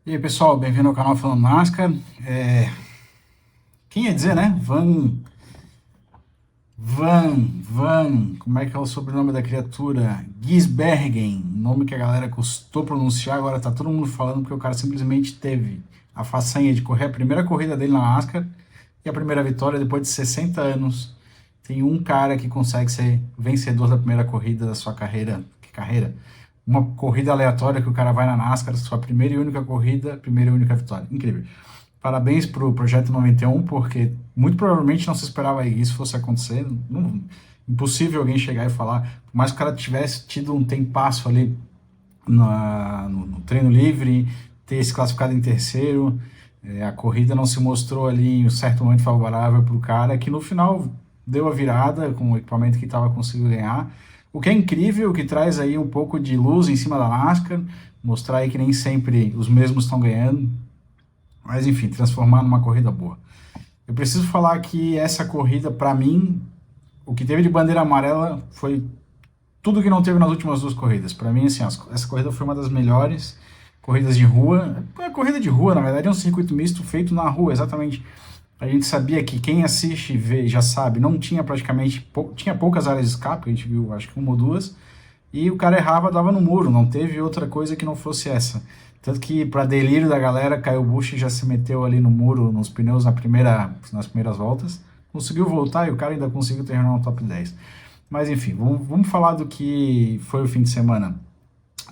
E aí, pessoal, bem-vindo ao canal Falando NASCAR. Quem ia dizer, né? Como é que é o sobrenome da criatura? Gisbergen, nome que a galera custou pronunciar, agora tá todo mundo falando porque o cara simplesmente teve a façanha de correr a primeira corrida dele na NASCAR e a primeira vitória depois de 60 anos. Tem um cara que consegue ser vencedor da primeira corrida da sua carreira. Que carreira? Uma corrida aleatória que o cara vai na NASCAR, sua primeira e única corrida, primeira e única vitória. Incrível. Parabéns pro Projeto 91, porque muito provavelmente não se esperava que isso fosse acontecer. Impossível alguém chegar e falar, por mais que o cara tivesse tido um tempasso ali no treino livre, ter se classificado em terceiro, a corrida não se mostrou ali em um certo momento favorável para o cara, que no final deu a virada com o equipamento que estava conseguindo ganhar. O que é incrível, que traz aí um pouco de luz em cima da NASCAR, mostrar aí que nem sempre os mesmos estão ganhando, mas enfim, transformar numa corrida boa. Eu preciso falar que essa corrida, para mim, o que teve de bandeira amarela foi tudo que não teve nas últimas duas corridas. Para mim, assim, essa corrida foi uma das melhores corridas de rua. A corrida de rua, na verdade, é um circuito misto feito na rua, exatamente. A gente sabia que quem assiste e vê já sabe, não tinha praticamente, tinha poucas áreas de escape, a gente viu acho que uma ou duas, e o cara errava, dava no muro, não teve outra coisa que não fosse essa. Tanto que, para delírio da galera, Kyle Busch já se meteu ali no muro, nos pneus nas primeiras voltas, conseguiu voltar e o cara ainda conseguiu terminar no top 10. Mas enfim, vamos falar do que foi o fim de semana.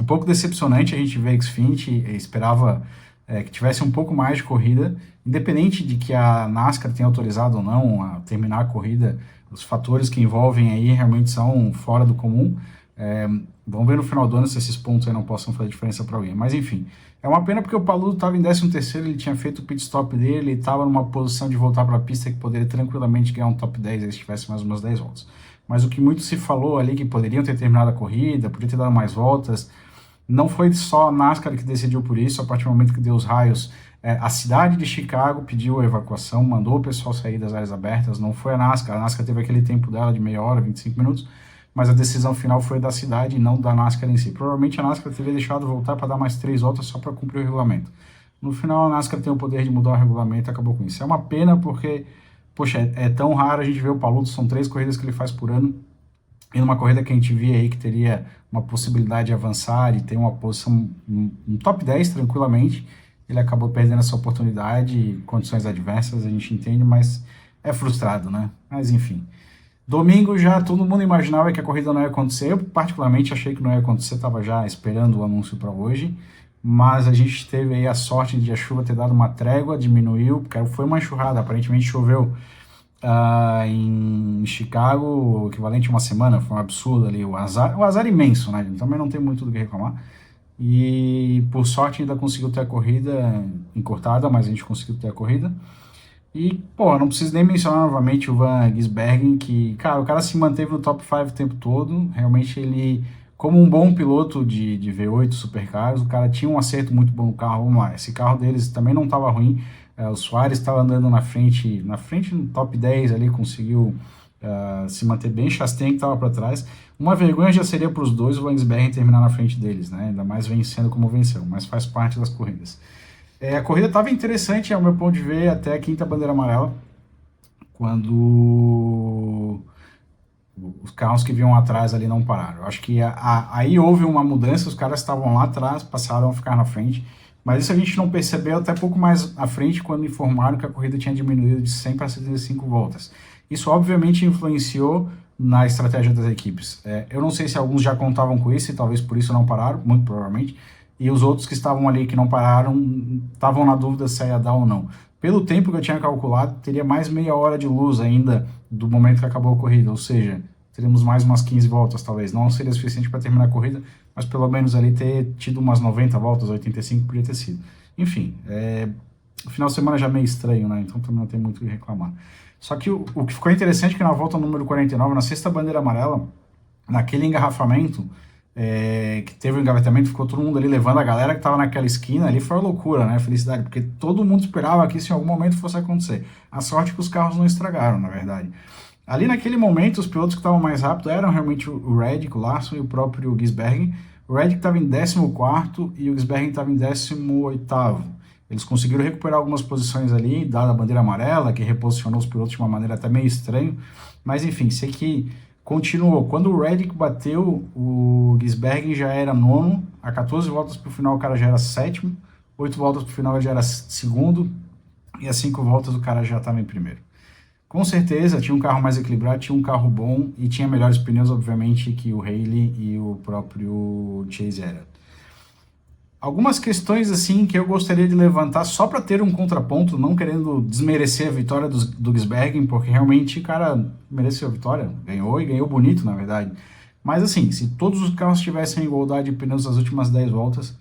Um pouco decepcionante a gente ver Xfinity, esperava que tivesse um pouco mais de corrida, independente de que a NASCAR tenha autorizado ou não a terminar a corrida, os fatores que envolvem aí realmente são fora do comum. Vamos ver no final do ano se esses pontos aí não possam fazer diferença para alguém. Mas enfim, é uma pena porque o Paludo estava em 13º, ele tinha feito o pit stop dele, ele estava numa posição de voltar para a pista que poderia tranquilamente ganhar um top 10 se tivesse mais umas 10 voltas. Mas o que muito se falou ali, que poderiam ter terminado a corrida, poderia ter dado mais voltas, não foi só a NASCAR que decidiu por isso. A partir do momento que deu os raios, a cidade de Chicago pediu a evacuação, mandou o pessoal sair das áreas abertas, não foi a NASCAR teve aquele tempo dela de meia hora, 25 minutos, mas a decisão final foi da cidade e não da NASCAR em si. Provavelmente a NASCAR teria deixado voltar para dar mais 3 voltas só para cumprir o regulamento. No final a NASCAR tem o poder de mudar o regulamento e acabou com isso. É uma pena porque, poxa, é tão raro a gente ver o Paludo, são 3 corridas que ele faz por ano, e numa corrida que a gente via aí que teria uma possibilidade de avançar e ter uma posição, um top 10 tranquilamente, ele acabou perdendo essa oportunidade, condições adversas, a gente entende, mas é frustrado, né? Mas enfim. Domingo já todo mundo imaginava que a corrida não ia acontecer, eu particularmente achei que não ia acontecer, estava já esperando o anúncio para hoje, mas a gente teve aí a sorte de a chuva ter dado uma trégua, diminuiu, porque foi uma enxurrada, aparentemente choveu em Chicago, o equivalente a uma semana, foi um absurdo ali, o azar imenso, né? Também não tem muito do que reclamar. E por sorte ainda conseguiu ter a corrida encurtada, mas a gente conseguiu ter a corrida. E, pô, não preciso nem mencionar novamente o Van Gisbergen, que, cara, o cara se manteve no top 5 o tempo todo. Realmente ele, como um bom piloto de V8 supercars, o cara tinha um acerto muito bom no carro. Vamos lá, esse carro deles também não estava ruim. O Soares estava andando na frente no top 10 ali, conseguiu se manter bem. Chastain que estava para trás. Uma vergonha já seria para os dois o Van Gisbergen terminar na frente deles, né? Ainda mais vencendo como venceu, mas faz parte das corridas. A corrida estava interessante, ao meu ponto de ver, até a quinta bandeira amarela, quando os carros que vinham atrás ali não pararam. Eu acho que aí houve uma mudança, os caras estavam lá atrás, passaram a ficar na frente, mas isso a gente não percebeu até pouco mais à frente, quando informaram que a corrida tinha diminuído de 100 para 75 voltas. Isso obviamente influenciou na estratégia das equipes. Eu não sei se alguns já contavam com isso e talvez por isso não pararam, muito provavelmente, e os outros que estavam ali, que não pararam, estavam na dúvida se ia dar ou não. Pelo tempo que eu tinha calculado, teria mais meia hora de luz ainda do momento que acabou a corrida, ou seja, teríamos mais umas 15 voltas talvez. Não seria suficiente para terminar a corrida, mas pelo menos ali ter tido umas 90 voltas, 85 podia ter sido. Enfim, o final de semana já é meio estranho, né? Então também não tem muito o que reclamar. Só que o que ficou interessante é que na volta número 49, na sexta bandeira amarela, naquele engarrafamento, que teve o engavetamento, ficou todo mundo ali levando a galera que estava naquela esquina ali, foi uma loucura, né? Felicidade, porque todo mundo esperava que isso em algum momento fosse acontecer. A sorte é que os carros não estragaram, na verdade. Ali naquele momento, os pilotos que estavam mais rápidos eram realmente o Reddick, o Larson e o próprio Gisbergen, O Reddick estava em 14º e o Gisbergen estava em 18º. Eles conseguiram recuperar algumas posições ali, dada a bandeira amarela, que reposicionou os pilotos de uma maneira até meio estranha. Mas enfim, sei que continuou. Quando o Reddick bateu, o Gisbergen já era nono. A 14 voltas para o final o cara já era sétimo. 8 voltas para o final ele já era segundo. E a 5 voltas o cara já estava em primeiro. Com certeza tinha um carro mais equilibrado, tinha um carro bom e tinha melhores pneus, obviamente, que o Haley e o próprio Chase era. Algumas questões assim que eu gostaria de levantar só para ter um contraponto, não querendo desmerecer a vitória do Gisbergen, porque realmente o cara mereceu a vitória, ganhou e ganhou bonito, na verdade. Mas assim, se todos os carros tivessem igualdade de pneus nas últimas 10 voltas,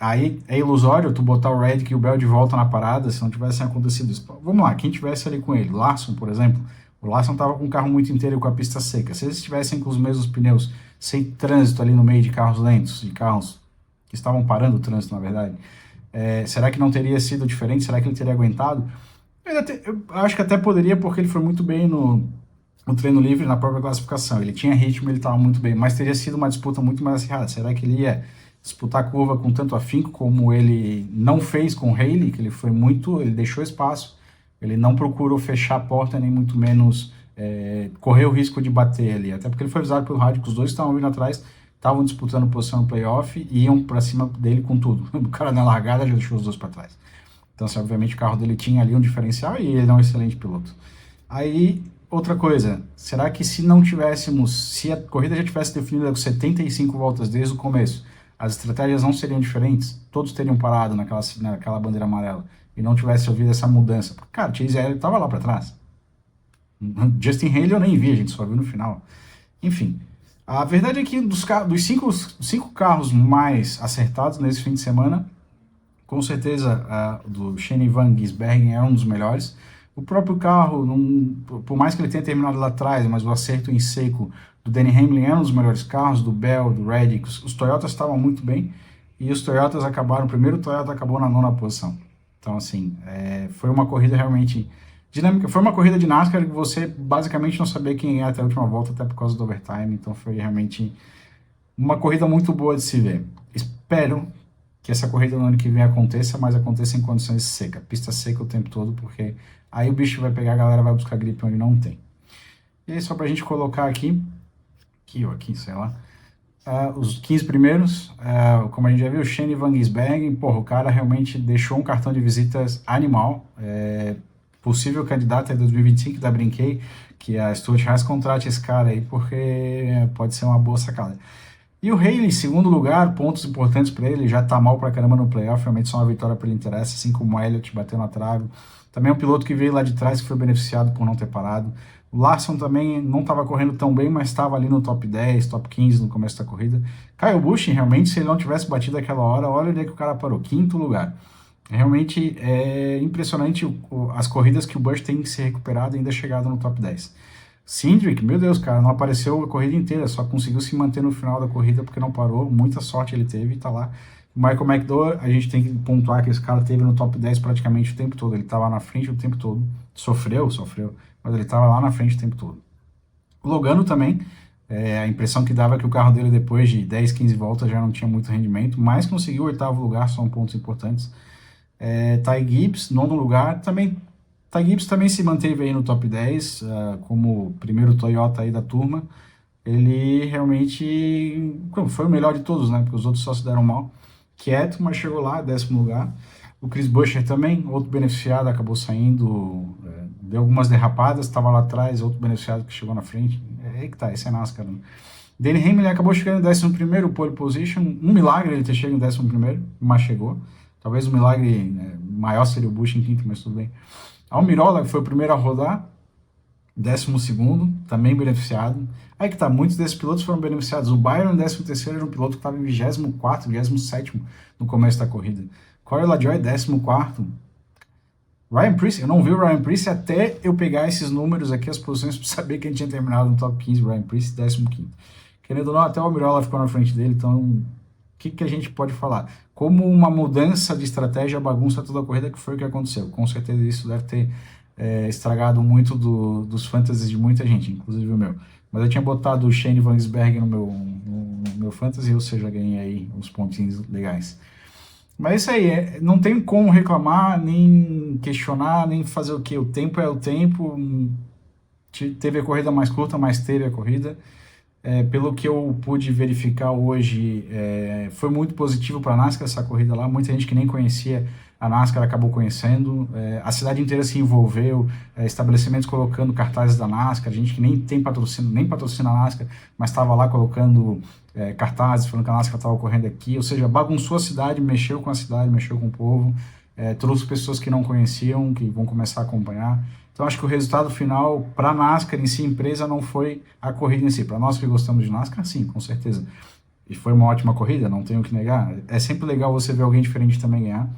aí é ilusório tu botar o Reddick e o Bell de volta na parada se não tivessem acontecido isso. Vamos lá, quem tivesse ali com ele, Larson, por exemplo, o Larson estava com o carro muito inteiro e com a pista seca. Se eles estivessem com os mesmos pneus, sem trânsito ali no meio de carros lentos, de carros que estavam parando o trânsito, na verdade, será que não teria sido diferente? Será que ele teria aguentado? Eu acho que até poderia, porque ele foi muito bem no treino livre, na própria classificação. Ele tinha ritmo, ele estava muito bem, mas teria sido uma disputa muito mais acirrada. Será que ele ia disputar a curva com tanto afinco como ele não fez com o Haley, que ele deixou espaço, ele não procurou fechar a porta, nem muito menos correr o risco de bater ali, até porque ele foi avisado pelo rádio que os dois estavam vindo atrás, estavam disputando posição no playoff e iam para cima dele com tudo. O cara na largada já deixou os dois para trás. Então, assim, obviamente o carro dele tinha ali um diferencial e ele é um excelente piloto. Aí, outra coisa, será que se a corrida já tivesse definida com 75 voltas desde o começo, as estratégias não seriam diferentes? Todos teriam parado naquela bandeira amarela e não tivesse ouvido essa mudança? Porque, cara, Chase Elliott estava lá para trás. Justin Haley eu nem vi, a gente só viu no final. Enfim, a verdade é que dos cinco carros mais acertados nesse fim de semana, com certeza do Shane Van Gisbergen é um dos melhores. O próprio carro, por mais que ele tenha terminado lá atrás, mas o acerto em seco do Denny Hamlin é um dos melhores carros, do Bell, do Reddick. Os Toyotas estavam muito bem e os Toyotas o primeiro Toyota acabou na 9ª posição. Então, assim, foi uma corrida realmente dinâmica. Foi uma corrida de NASCAR que você basicamente não sabia quem ia até a última volta, até por causa do overtime. Então, foi realmente uma corrida muito boa de se ver. Espero que essa corrida no ano que vem aconteça, mas aconteça em condições secas, pista seca o tempo todo, porque aí o bicho vai pegar, a galera vai buscar gripe onde não tem. E aí, só pra gente colocar aqui, sei lá, os 15 primeiros, como a gente já viu, Shane Van Gisbergen, porra, o cara realmente deixou um cartão de visitas animal, possível candidato em 2025, da Brinquei, que a Stuart Haas contrate esse cara aí, porque pode ser uma boa sacada. E o Haley, segundo lugar, pontos importantes para ele, já tá mal pra caramba no playoff, realmente só uma vitória para ele interessa, assim como o Elliott bateu na trave. Também é um piloto que veio lá de trás, que foi beneficiado por não ter parado. O Larson também não estava correndo tão bem, mas estava ali no top 10, top 15 no começo da corrida. Kyle Busch, realmente, se ele não tivesse batido aquela hora, olha onde é que o cara parou, 5º lugar. Realmente é impressionante as corridas que o Busch tem que se recuperado e ainda chegado no top 10. Cindric, meu Deus, cara, não apareceu a corrida inteira, só conseguiu se manter no final da corrida porque não parou, muita sorte ele teve e tá lá. O Michael McDowell, a gente tem que pontuar que esse cara teve no top 10 praticamente o tempo todo, ele tava na frente o tempo todo, sofreu, mas ele tava lá na frente o tempo todo. O Logano também, a impressão que dava é que o carro dele depois de 10, 15 voltas já não tinha muito rendimento, mas conseguiu o 8º lugar, são pontos importantes. Ty Gibbs, 9º lugar, também Ty Gibbs também se manteve aí no top 10, como o primeiro Toyota aí da turma. Ele realmente foi o melhor de todos, né? Porque os outros só se deram mal. Quieto, mas chegou lá, 10º lugar. O Chris Buescher também, outro beneficiado, acabou saindo, deu algumas derrapadas, estava lá atrás, outro beneficiado que chegou na frente. É que tá, esse é NASCAR, né? Danny Hamlin acabou chegando em 11º, pole position. Um milagre ele ter chegado em 11º, mas chegou. Talvez o milagre maior seria o Busch em 5º, mas tudo bem. Almirola, que foi o primeiro a rodar, 12º, também beneficiado. Aí que tá, muitos desses pilotos foram beneficiados. O Byron, 13º, era um piloto que estava em 24º, 27º no começo da corrida. Corey LaJoie, 14º. Ryan Preece, eu não vi o Ryan Preece até eu pegar esses números aqui, as posições, para saber que ele tinha terminado no top 15, Ryan Preece, 15º. Querendo ou não, até o Almirola ficou na frente dele, então o que a gente pode falar? Como uma mudança de estratégia bagunça toda a corrida, que foi o que aconteceu. Com certeza isso deve ter estragado muito dos fantasies de muita gente, inclusive o meu. Mas eu tinha botado o Shane Van Gisbergen no no meu fantasy, ou seja, ganhei aí uns pontinhos legais. Mas é isso aí, não tem como reclamar, nem questionar, nem fazer o quê? O tempo é o tempo, teve a corrida mais curta, mas teve a corrida. Pelo que eu pude verificar hoje, foi muito positivo para a NASCAR essa corrida lá. Muita gente que nem conhecia a NASCAR acabou conhecendo. A cidade inteira se envolveu, estabelecimentos colocando cartazes da NASCAR, gente que nem tem patrocínio, nem patrocina a NASCAR, mas estava lá colocando cartazes falando que a NASCAR estava correndo aqui. Ou seja, bagunçou a cidade, mexeu com a cidade, mexeu com o povo, trouxe pessoas que não conheciam, que vão começar a acompanhar. Então, acho que o resultado final para a NASCAR em si, empresa, não foi a corrida em si. Para nós que gostamos de NASCAR, sim, com certeza. E foi uma ótima corrida, não tenho o que negar. É sempre legal você ver alguém diferente também ganhar.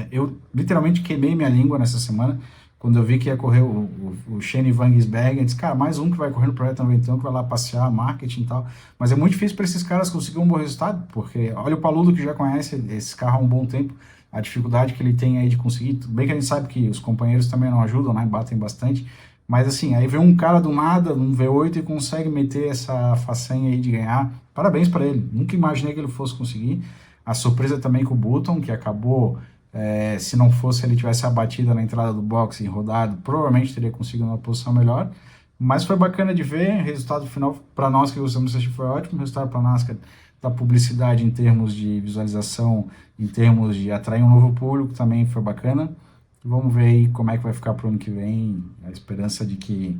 Eu literalmente queimei minha língua nessa semana, quando eu vi que ia correr o Shane Van Gisbergen. Eu disse, cara, mais um que vai correr no Projeto 91, que vai lá passear, marketing e tal. Mas é muito difícil para esses caras conseguirem um bom resultado, porque olha o Paludo, que já conhece esse carro há um bom tempo, a dificuldade que ele tem aí de conseguir. Tudo bem que a gente sabe que os companheiros também não ajudam, né? Batem bastante. Mas assim, aí vem um cara do nada, num V8, e consegue meter essa façanha aí de ganhar. Parabéns para ele. Nunca imaginei que ele fosse conseguir. A surpresa também com o Button, que acabou, se não fosse ele tivesse abatido na entrada do boxe e rodado, provavelmente teria conseguido uma posição melhor. Mas foi bacana de ver. Resultado final para nós que gostamos de assistir foi ótimo. Resultado para a NASCAR da publicidade em termos de visualização, em termos de atrair um novo público, também foi bacana. Vamos ver aí como é que vai ficar para o ano que vem. A esperança de que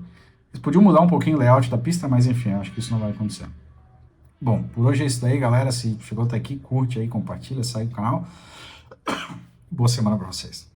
eles podiam mudar um pouquinho o layout da pista, mas enfim, acho que isso não vai acontecer. Bom, por hoje é isso daí, galera. Se chegou até aqui, curte aí, compartilha, segue o canal. Boa semana para vocês.